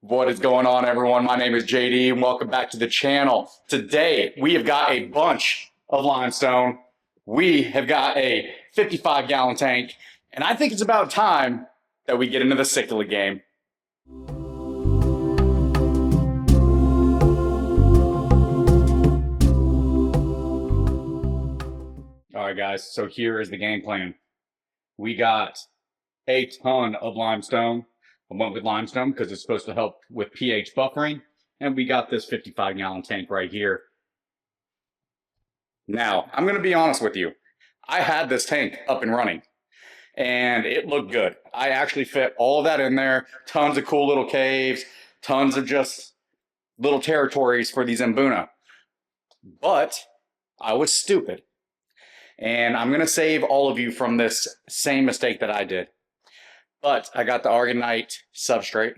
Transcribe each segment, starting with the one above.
What is going on, everyone? My name is JD and welcome back to the channel. Today we have got a bunch of limestone. We have got a 55-gallon tank, and I think it's about time that we get into the cichlid game. All right, guys, so here is the game plan. We got a ton of limestone. I went with limestone because it's supposed to help with pH buffering. And we got this 55-gallon tank right here. Now, I'm going to be honest with you. I had this tank up and running, and it looked good. I actually fit all of that in there. Tons of cool little caves, tons of just little territories for these Mbuna. But I was stupid. And I'm going to save all of you from this same mistake that I did. But I got the Argonite substrate,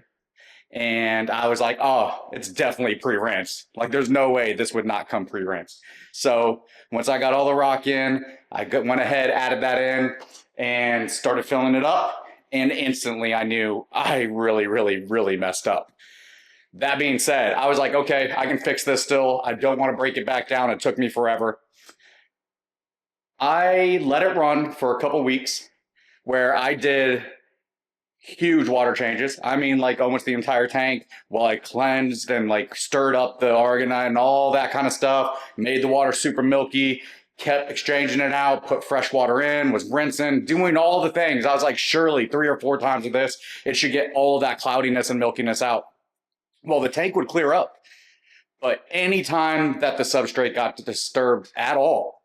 and I was like, oh, it's definitely pre-rinsed. Like, there's no way this would not come pre-rinsed. So once I got all the rock in, I went ahead, added that in, and started filling it up. And instantly I knew I really messed up. That being said, I was like, okay, I can fix this still. I don't want to break it back down. It took me forever. I let it run for a couple weeks where I did huge water changes. I mean, like almost the entire tank, while I cleansed and like stirred up the Argonite and all that kind of stuff, made the water super milky, kept exchanging it out, put fresh water in, was rinsing, doing all the things. I was like, surely 3 or 4 times with this, it should get all of that cloudiness and milkiness out. Well, the tank would clear up, but anytime that the substrate got disturbed at all,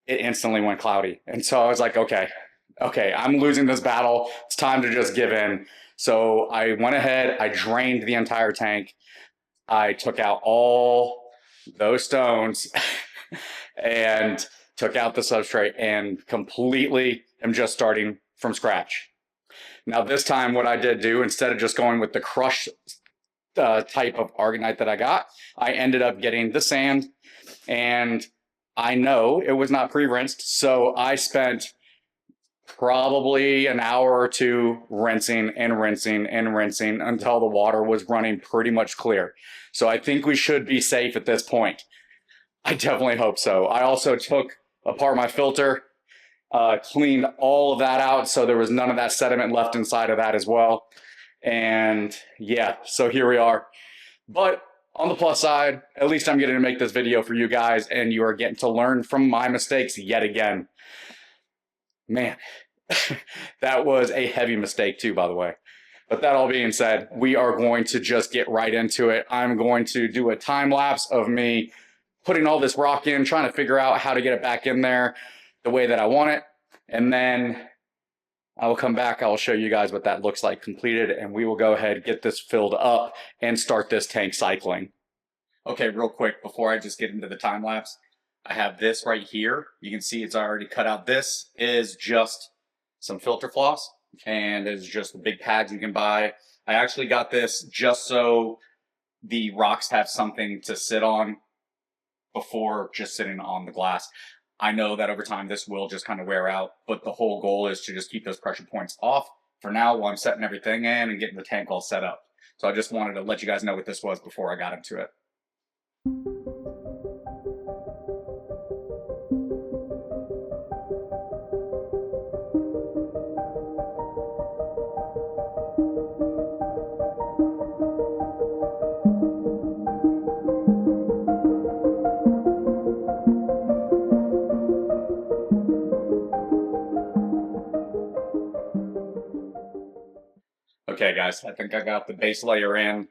it instantly went cloudy. And so I was like, okay, I'm losing this battle. It's time to just give in. So I went ahead, I drained the entire tank. I took out all those stones and took out the substrate and completely am just starting from scratch. Now this time what I did do, instead of just going with the crushed type of Argonite that I got, I ended up getting the sand, and I know it was not pre-rinsed, so I spent probably an hour or 2 rinsing until the water was running pretty much clear. So I think we should be safe at this point. I definitely hope so. I also took apart my filter, cleaned all of that out, so there was none of that sediment left inside of that as well. And yeah, so here we are. But on the plus side, at least I'm getting to make this video for you guys, and you are getting to learn from my mistakes yet again. Man, that was a heavy mistake too, by the way. But that all being said, we are going to just get right into it. I'm going to do a time lapse of me putting all this rock in, trying to figure out how to get it back in there the way that I want it. And then I will come back, I will show you guys what that looks like completed, and we will go ahead, get this filled up, and start this tank cycling. Okay, real quick, before I just get into the time lapse, I have this right here. You can see it's already cut out. This is just some filter floss, and it's just the big pads you can buy. I actually got this just so the rocks have something to sit on before just sitting on the glass. I know that over time this will just kind of wear out, but the whole goal is to just keep those pressure points off for now while I'm setting everything in and getting the tank all set up. So I just wanted to let you guys know what this was before I got into it. Okay, guys, I think I got the base layer in.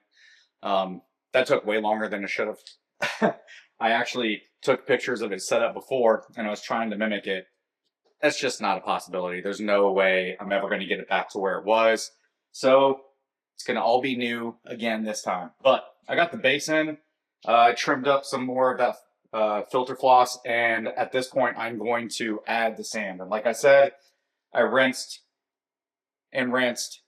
That took way longer than it should have. I actually took pictures of it set up before, and I was trying to mimic it. That's just not a possibility. There's no way I'm ever going to get it back to where it was. So it's going to all be new again this time. But I got the base in. I trimmed up some more of that filter floss, and at this point, I'm going to add the sand. And like I said, I rinsed and rinsed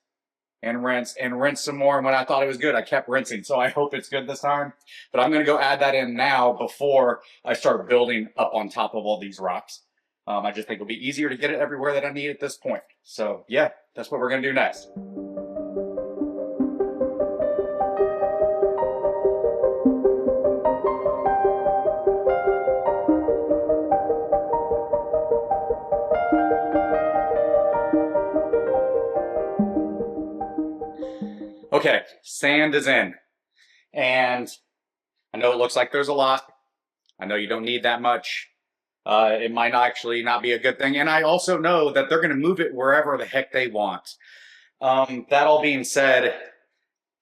and rinsed some more, and when I thought it was good, I kept rinsing. So I hope it's good this time. But I'm going to go add that in now before I start building up on top of all these rocks. I just think it'll be easier to get it everywhere that I need at this point. So yeah, that's what we're going to do next. Okay, sand is in. And I know it looks like there's a lot. I know you don't need that much. It might actually not be a good thing. And I also know that they're going to move it wherever the heck they want. That all being said,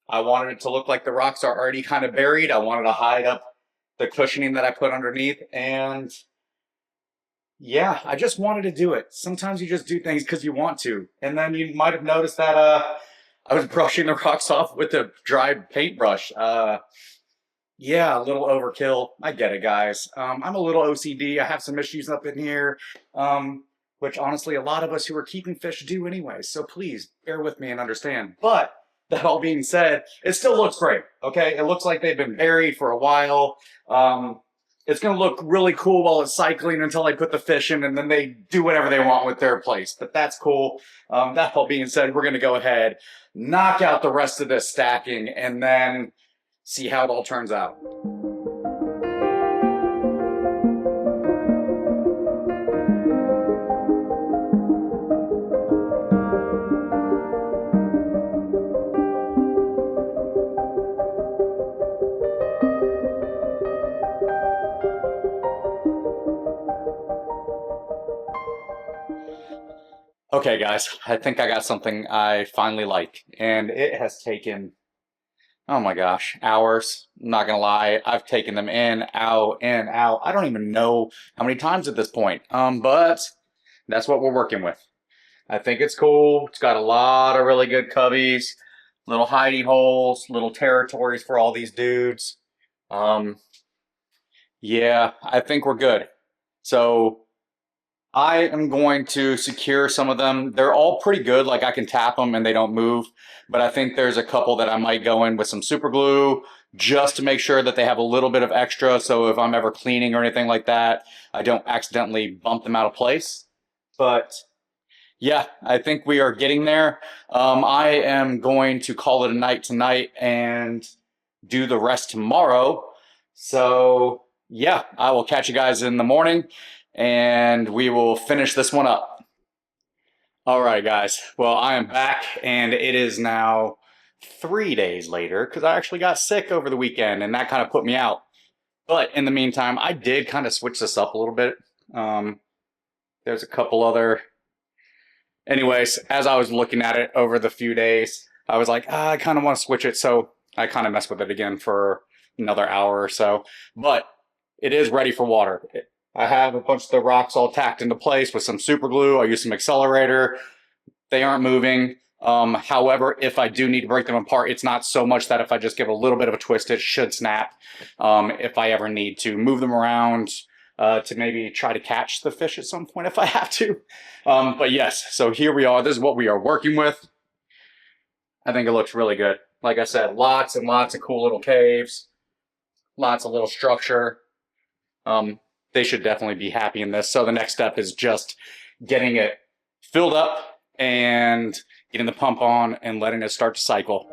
I wanted it to look like the rocks are already kind of buried. I wanted to hide up the cushioning that I put underneath. And yeah, I just wanted to do it. Sometimes you just do things because you want to. And then you might have noticed that I was brushing the rocks off with a dry paintbrush. Yeah, a little overkill. I get it, guys. I'm a little OCD. I have some issues up in here, which honestly a lot of us who are keeping fish do anyway. So please bear with me and understand. But that all being said, it still looks great, okay? It looks like they've been buried for a while. It's going to look really cool while it's cycling until I put the fish in, and then they do whatever they want with their place. But that's cool. That all being said, we're going to go ahead, knock out the rest of this stacking, and then see how it all turns out. Okay, guys, I think I got something I finally like, and it has taken, oh my gosh, hours. I'm not gonna lie, I've taken them in, out, in, out. I don't even know how many times at this point, but that's what we're working with. I think it's cool. It's got a lot of really good cubbies, little hidey holes, little territories for all these dudes. Yeah, I think we're good. So I am going to secure some of them. They're all pretty good. Like I can tap them and they don't move. But I think there's a couple that I might go in with some super glue just to make sure that they have a little bit of extra. So if I'm ever cleaning or anything like that, I don't accidentally bump them out of place. But yeah, I think we are getting there. I am going to call it a night tonight and do the rest tomorrow. So yeah, I will catch you guys in the morning and we will finish this one up. All right, guys. Well, I am back and it is now 3 days later because I actually got sick over the weekend and that kind of put me out. But in the meantime, I did kind of switch this up a little bit. There's a couple other... Anyways, as I was looking at it over the few days, I was like, I kind of want to switch it. So I kind of messed with it again for another hour or so. But it is ready for water. I have a bunch of the rocks all tacked into place with some super glue. I use some accelerator. They aren't moving. However, if I do need to break them apart, it's not so much that if I just give a little bit of a twist, it should snap. If I ever need to move them around to maybe try to catch the fish at some point if I have to. But yes, so here we are. This is what we are working with. I think it looks really good. Like I said, lots and lots of cool little caves. Lots of little structure. They should definitely be happy in this. So the next step is just getting it filled up and getting the pump on and letting it start to cycle.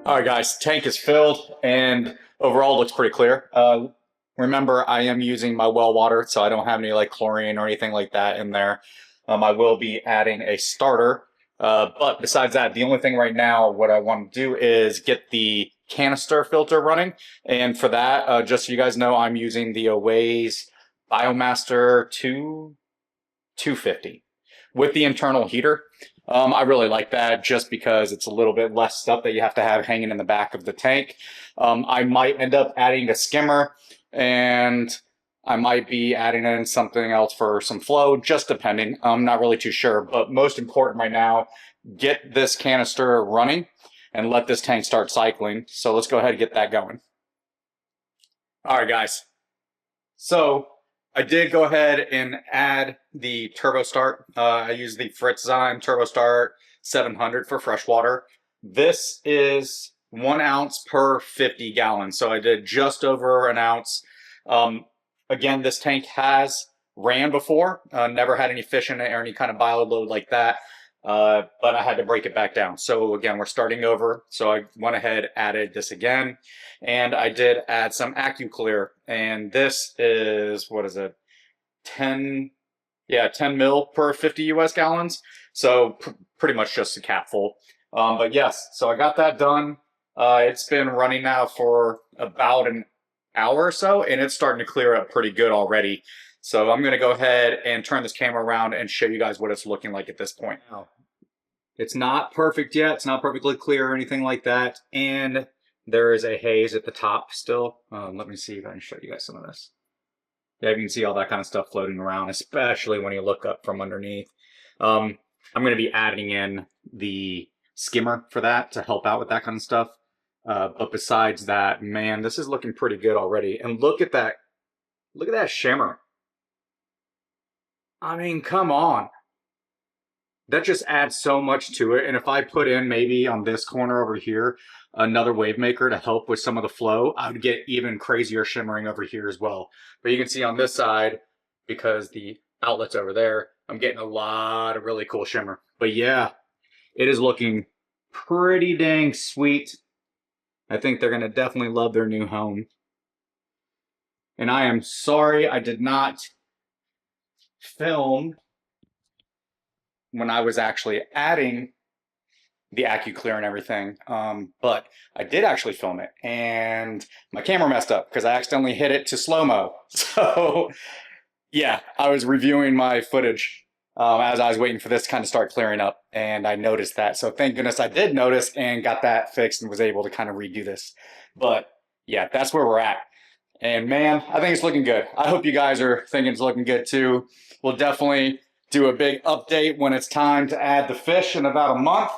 All right, guys, tank is filled and overall looks pretty clear. Remember, I am using my well water, so I don't have any like chlorine or anything like that in there. I will be adding a starter. But besides that, the only thing right now, what I want to do is get the canister filter running. And for that, just so you guys know, I'm using the Aways Biomaster 250 with the internal heater. I really like that just because it's a little bit less stuff that you have to have hanging in the back of the tank. I might end up adding a skimmer and I might be adding in something else for some flow, just depending. I'm not really too sure, but most important right now, get this canister running and let this tank start cycling. So let's go ahead and get that going. All right, guys. So I did go ahead and add the turbo start. I use the Fritzzyme Turbo Start 700 for freshwater. This is 1 ounce per 50 gallons. So I did just over an ounce. Again, this tank has ran before, never had any fish in it or any kind of bioload like that. but I had to break it back down. So again, we're starting over. So I went ahead, added this again, and I did add some AccuClear, and this is, what is it, 10, yeah, 10 mil per 50 US gallons. So pretty much just a cap full. But yes, so I got that done. It's been running now for about an hour or so, and it's starting to clear up pretty good already. So I'm going to go ahead and turn this camera around and show you guys what it's looking like at this point. Now, it's not perfect yet. It's not perfectly clear or anything like that. And there is a haze at the top still. Let me see if I can show you guys some of this. Yeah, you can see all that kind of stuff floating around, especially when you look up from underneath. I'm going to be adding in the skimmer for that to help out with that kind of stuff. But besides that, man, this is looking pretty good already. And look at that. Look at that shimmer. I mean, come on. That just adds so much to it. And if I put in maybe on this corner over here, another wave maker to help with some of the flow, I would get even crazier shimmering over here as well. But you can see on this side, because the outlet's over there, I'm getting a lot of really cool shimmer. But yeah, it is looking pretty dang sweet. I think they're gonna definitely love their new home. And I am sorry I did not film when I was actually adding the AccuClear and everything, but I did actually film it, and my camera messed up because I accidentally hit it to slow-mo. So yeah, I was reviewing my footage as I was waiting for this to kind of start clearing up, and I noticed that. So thank goodness I did notice and got that fixed and was able to kind of redo this. But yeah, that's where we're at. And man, I think it's looking good. I hope you guys are thinking it's looking good too. We'll definitely do a big update when it's time to add the fish in about a month.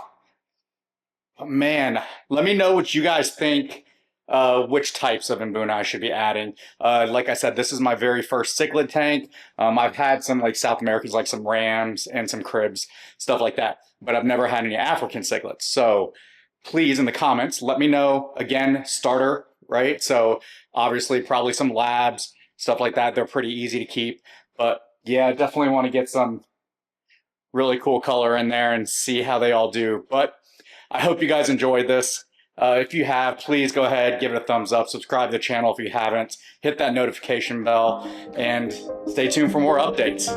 But man, let me know what you guys think, which types of Mbuna I should be adding. Like I said, this is my very first cichlid tank. I've had some like South Americans, like some rams and some cribs, stuff like that. But I've never had any African cichlids. So please, in the comments, let me know. Again, starter, right? So obviously probably some labs, stuff like that. They're pretty easy to keep. But yeah, definitely want to get some really cool color in there and see how they all do. But I hope you guys enjoyed this. If you have, please go ahead, give it a thumbs up, subscribe to the channel if you haven't, hit that notification bell, and stay tuned for more updates.